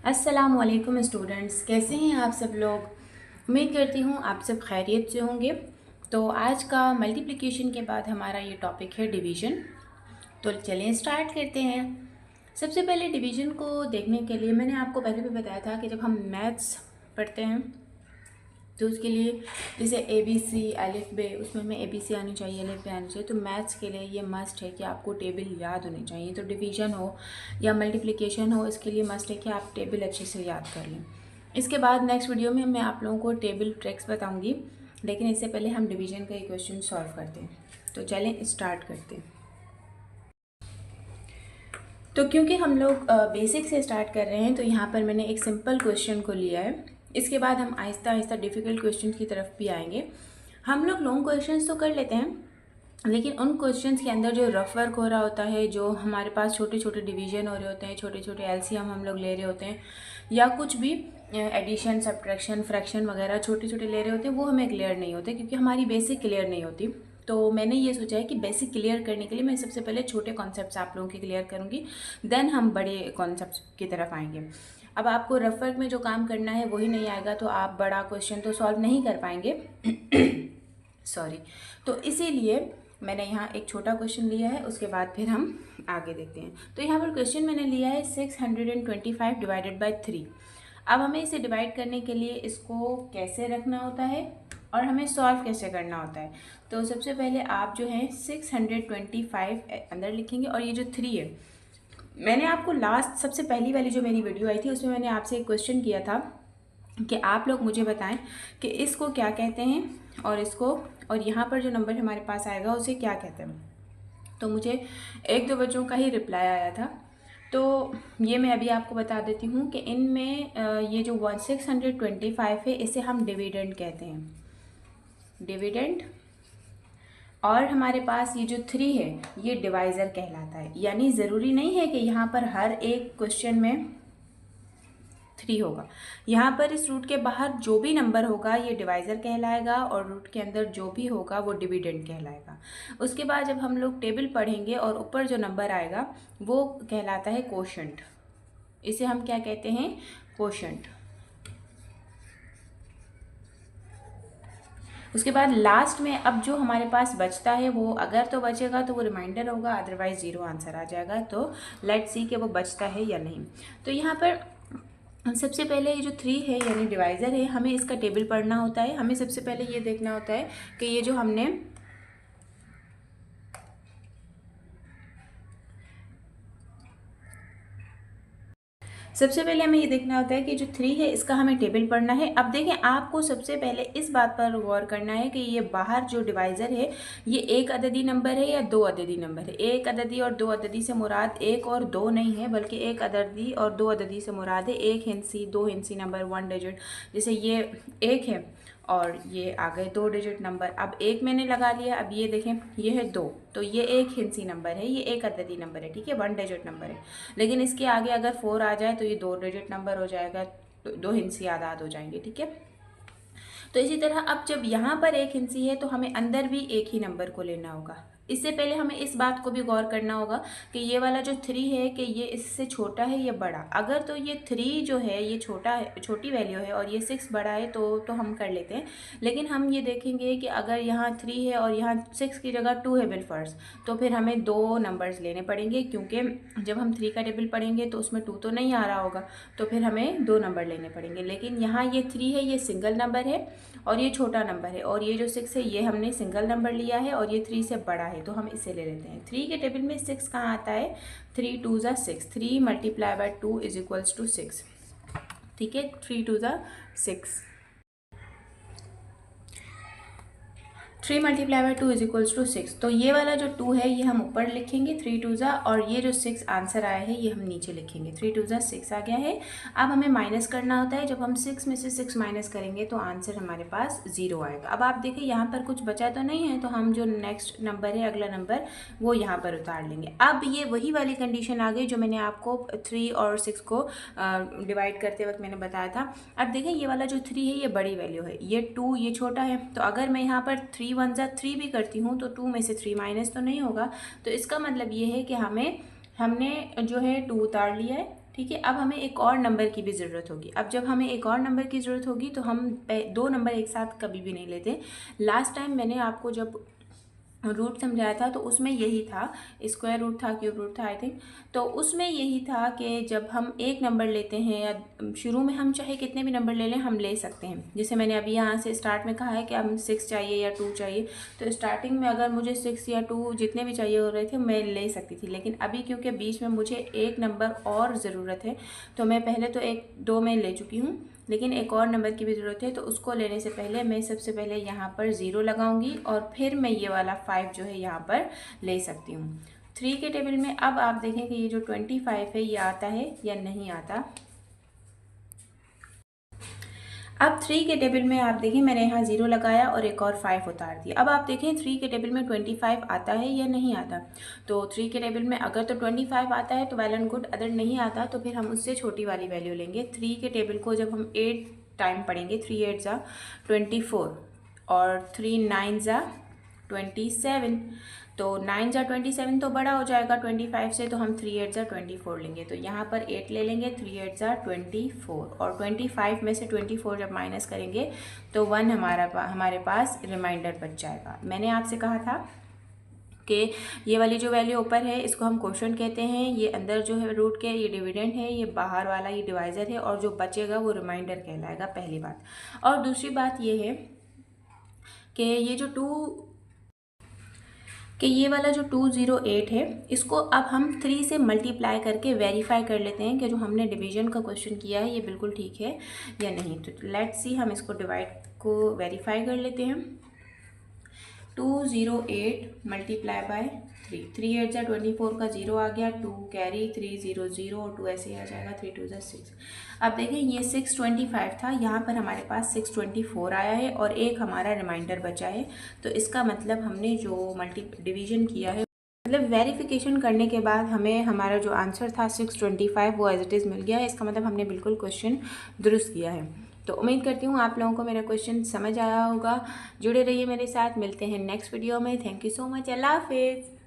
अस्सलामुअलैकुम स्टूडेंट्स, कैसे हैं आप सब लोग। उम्मीद करती हूँ आप सब खैरियत से होंगे। तो आज का मल्टीप्लिकेशन के बाद हमारा ये टॉपिक है डिवीज़न। तो चलें स्टार्ट करते हैं। सबसे पहले डिवीज़न को देखने के लिए मैंने आपको पहले भी बताया था कि जब हम मैथ्स पढ़ते हैं तो उसके लिए जैसे ABC अलिफ बे, उसमें हमें ABC आनी चाहिए, अलिफ बे आनी चाहिए। तो मैथ्स के लिए ये मस्ट है कि आपको टेबल याद होनी चाहिए। तो डिवीज़न हो या मल्टीप्लिकेशन हो, इसके लिए मस्ट है कि आप टेबल अच्छे से याद कर लें। इसके बाद नेक्स्ट वीडियो में मैं आप लोगों को टेबल ट्रिक्स बताऊँगी, लेकिन इससे पहले हम डिवीज़न का एक क्वेश्चन सॉल्व करते हैं। तो चलें स्टार्ट करते हैं। तो क्योंकि हम लोग बेसिक से स्टार्ट कर रहे हैं, तो यहाँ पर मैंने एक सिंपल क्वेश्चन को लिया है। इसके बाद हम आहिस्ता आहिस्ता डिफ़िकल्ट क्वेश्चन की तरफ भी आएंगे। हम लोग लॉन्ग क्वेश्चंस तो कर लेते हैं, लेकिन उन क्वेश्चंस के अंदर जो रफ वर्क हो रहा होता है, जो हमारे पास छोटे छोटे डिवीजन हो रहे होते हैं, छोटे छोटे एलसीएम हम लोग ले रहे होते हैं, या कुछ भी एडिशन सब्ट्रैक्शन फ्रैक्शन वगैरह छोटे छोटे ले रहे होते हैं, वो हमें क्लियर नहीं होते क्योंकि हमारी बेसिक क्लियर नहीं होती। तो मैंने ये सोचा है कि बेसिक क्लियर करने के लिए मैं सबसे पहले छोटे कॉन्सेप्ट्स आप लोगों के क्लियर करूँगी, देन हम बड़े कॉन्सेप्ट्स की तरफ आएंगे। अब आपको रफ वर्क में जो काम करना है वही नहीं आएगा तो आप बड़ा क्वेश्चन तो सॉल्व नहीं कर पाएंगे। सॉरी। तो इसीलिए मैंने यहाँ एक छोटा क्वेश्चन लिया है, उसके बाद फिर हम आगे देखते हैं। तो यहाँ पर क्वेश्चन मैंने लिया है 625 डिवाइडेड बाय 3। अब हमें इसे डिवाइड करने के लिए इसको कैसे रखना होता है और हमें सॉल्व कैसे करना होता है। तो सबसे पहले आप जो है 625 अंदर लिखेंगे, और ये जो 3 है, मैंने आपको लास्ट सबसे पहली वाली जो मेरी वीडियो आई थी उसमें मैंने आपसे एक क्वेश्चन किया था कि आप लोग मुझे बताएं कि इसको क्या कहते हैं और इसको, और यहाँ पर जो नंबर हमारे पास आएगा उसे क्या कहते हैं। तो मुझे एक दो बच्चों का ही रिप्लाई आया था, तो ये मैं अभी आपको बता देती हूँ कि इनमें ये जो 625 है इसे हम डिविडेंड कहते हैं, डिविडेंड। और हमारे पास ये जो 3 है ये डिवाइज़र कहलाता है। यानी ज़रूरी नहीं है कि यहाँ पर हर एक क्वेश्चन में 3 होगा। यहाँ पर इस रूट के बाहर जो भी नंबर होगा ये डिवाइज़र कहलाएगा, और रूट के अंदर जो भी होगा वो डिविडेंड कहलाएगा। उसके बाद जब हम लोग टेबल पढ़ेंगे और ऊपर जो नंबर आएगा वो कहलाता है कोशेंट। इसे हम क्या कहते हैं? कोशेंट। उसके बाद लास्ट में अब जो हमारे पास बचता है वो अगर तो बचेगा तो वो रिमाइंडर होगा, अदरवाइज 0 आंसर आ जाएगा। तो लेट्स सी कि वो बचता है या नहीं। तो यहाँ पर सबसे पहले ये जो 3 है यानी डिवाइज़र है, हमें इसका टेबल पढ़ना होता है। हमें सबसे पहले ये देखना होता है कि ये जो हमने सबसे पहले हमें ये देखना होता है कि जो 3 है इसका हमें टेबल पढ़ना है। अब देखें, आपको सबसे पहले इस बात पर गौर करना है कि ये बाहर जो डिवाइज़र है ये एक अददी नंबर है या दो अददी नंबर है। एक अददी और दो अददी से मुराद एक और दो नहीं है, बल्कि एक अददी और दो अददी से मुराद है एक हिंसी, दो हिंसी नंबर, 1 डिजिट। जैसे ये एक है और ये आ गए 2 डिजिट नंबर। अब एक मैंने लगा लिया, अब ये देखें ये है 2, तो ये एक हिंसी नंबर है, ये एक अददी नंबर है, ठीक है, 1 डिजिट नंबर है। लेकिन इसके आगे अगर 4 आ जाए तो ये 2 डिजिट नंबर हो जाएगा, तो 2 हिंसी आदाद हो जाएंगे, ठीक है। तो इसी तरह अब जब यहाँ पर एक हिंसी है तो हमें अंदर भी एक ही नंबर को लेना होगा। इससे पहले हमें इस बात को भी गौर करना होगा कि ये वाला जो 3 है कि ये इससे छोटा है या बड़ा। अगर तो ये 3 जो है ये छोटा है, छोटी वैल्यू है, और ये 6 बड़ा है तो हम कर लेते हैं। लेकिन हम ये देखेंगे कि अगर यहाँ 3 है और यहाँ 6 की जगह 2 है बिलफर्ज, तो फिर हमें 2 नंबर्स लेने पड़ेंगे, क्योंकि जब हम 3 का टेबल पढ़ेंगे तो उसमें 2 तो नहीं आ रहा होगा, तो फिर हमें 2 नंबर लेने पड़ेंगे। लेकिन यहाँ ये 3 है, ये सिंगल नंबर है और ये छोटा नंबर है, और ये जो 6 है ये हमने सिंगल नंबर लिया है और ये 3 से बड़ा है, तो हम इसे ले लेते हैं। 3 के टेबल में 6 कहाँ आता है? 3 2 ज़ा 6, 3 multiply by 2 is equals to 6, ठीक है, 3 2 ज़ा 6, 3 multiply by 2 is equals to 6। तो ये वाला जो 2 है ये हम ऊपर लिखेंगे 3 2 ज़ा, और ये जो 6 आंसर आया है ये हम नीचे लिखेंगे। 3 2 ज़ा 6 आ गया है। अब हमें माइनस करना होता है। जब हम 6 में से 6 माइनस करेंगे तो आंसर हमारे पास 0 आएगा। अब आप देखिए यहाँ पर कुछ बचा तो नहीं है, तो हम जो नेक्स्ट नंबर है, अगला नंबर, वो यहाँ पर उतार लेंगे। अब ये वही वाली कंडीशन आ गई जो मैंने आपको 3 और 6 को डिवाइड करते वक्त मैंने बताया था। अब देखें ये वाला जो 3 है ये बड़ी वैल्यू है, ये 2 ये छोटा है, तो अगर मैं यहाँ पर 3 1 ज़ा 3 भी करती हूँ तो 2 में से 3 माइनस तो नहीं होगा। तो इसका मतलब ये है कि हमने जो है 2 उतार लिया है, ठीक है। अब हमें एक और नंबर की भी ज़रूरत होगी। अब जब हमें एक और नंबर की ज़रूरत होगी तो हम 2 नंबर एक साथ कभी भी नहीं लेते। लास्ट टाइम मैंने आपको जब रूट समझाया था तो उसमें यही था, स्क्वायर रूट था, क्यूब रूट था आई थिंक, तो उसमें यही था कि जब हम एक नंबर लेते हैं या शुरू में हम चाहे कितने भी नंबर ले लें हम ले सकते हैं। जैसे मैंने अभी यहाँ से स्टार्ट में कहा है कि हम 6 चाहिए या 2 चाहिए, तो स्टार्टिंग में अगर मुझे 6 या 2 जितने भी चाहिए हो रहे थे मैं ले सकती थी। लेकिन अभी क्योंकि बीच में मुझे एक नंबर और ज़रूरत है तो मैं पहले तो 2 में ले चुकी हूँ, लेकिन एक और नंबर की भी ज़रूरत है। तो उसको लेने से पहले मैं सबसे पहले यहाँ पर 0 लगाऊंगी और फिर मैं ये वाला 5 जो है यहाँ पर ले सकती हूँ 3 के टेबल में। अब आप देखें कि ये जो 25 है ये आता है या नहीं आता। अब 3 के टेबल में आप देखें मैंने यहाँ 0 लगाया और एक और 5 उतार दिया। अब आप देखें 3 के टेबल में 25 आता है या नहीं आता। तो 3 के टेबल में अगर तो 25 आता है तो वेल एंड गुड, अगर नहीं आता तो फिर हम उससे छोटी वाली वैल्यू लेंगे। 3 के टेबल को जब हम 8 टाइम पढ़ेंगे, 3 8 जा 24 और 3 9 जा 27, तो 9 जा 27 तो बड़ा हो जाएगा 25 से, तो हम 3 8 जा 24 लेंगे। तो यहाँ पर 8 ले लेंगे, 3 8 जा 24 और 25 में से 24 जब माइनस करेंगे तो 1 हमारे पास रिमाइंडर बच जाएगा। मैंने आपसे कहा था कि ये वाली जो वैल्यू ऊपर है इसको हम क्वोशिएंट कहते हैं, ये अंदर जो है रूट के ये डिविडेंड है, ये बाहर वाला ये डिवाइज़र है और जो बचेगा वो रिमाइंडर कहलाएगा, पहली बात। और दूसरी बात ये है कि ये वाला जो 208 है इसको अब हम 3 से मल्टीप्लाई करके वेरीफाई कर लेते हैं कि जो हमने डिवीजन का क्वेश्चन किया है ये बिल्कुल ठीक है या नहीं। तो लेट्स सी, हम इसको डिवाइड को वेरीफाई कर लेते हैं। 208 मल्टीप्लाई बाय 3, 3 8 जा 24 का 0 आ गया, 2 कैरी 3 0 0 और 2 ऐसे ही आ जाएगा, 3 2 जा 6। अब देखें ये 625 था, यहाँ पर हमारे पास 624 आया है और एक हमारा रिमाइंडर बचा है। तो इसका मतलब हमने जो डिवीजन किया है, मतलब वेरिफिकेशन करने के बाद हमें हमारा जो आंसर था 625 वो एज इट इज़ मिल गया है। इसका मतलब हमने बिल्कुल क्वेश्चन दुरुस्त किया है। तो उम्मीद करती हूँ आप लोगों को मेरा क्वेश्चन समझ आया होगा। जुड़े रहिए मेरे साथ, मिलते हैं नेक्स्ट वीडियो में। थैंक यू सो मच, अल्लाह हाफिज़।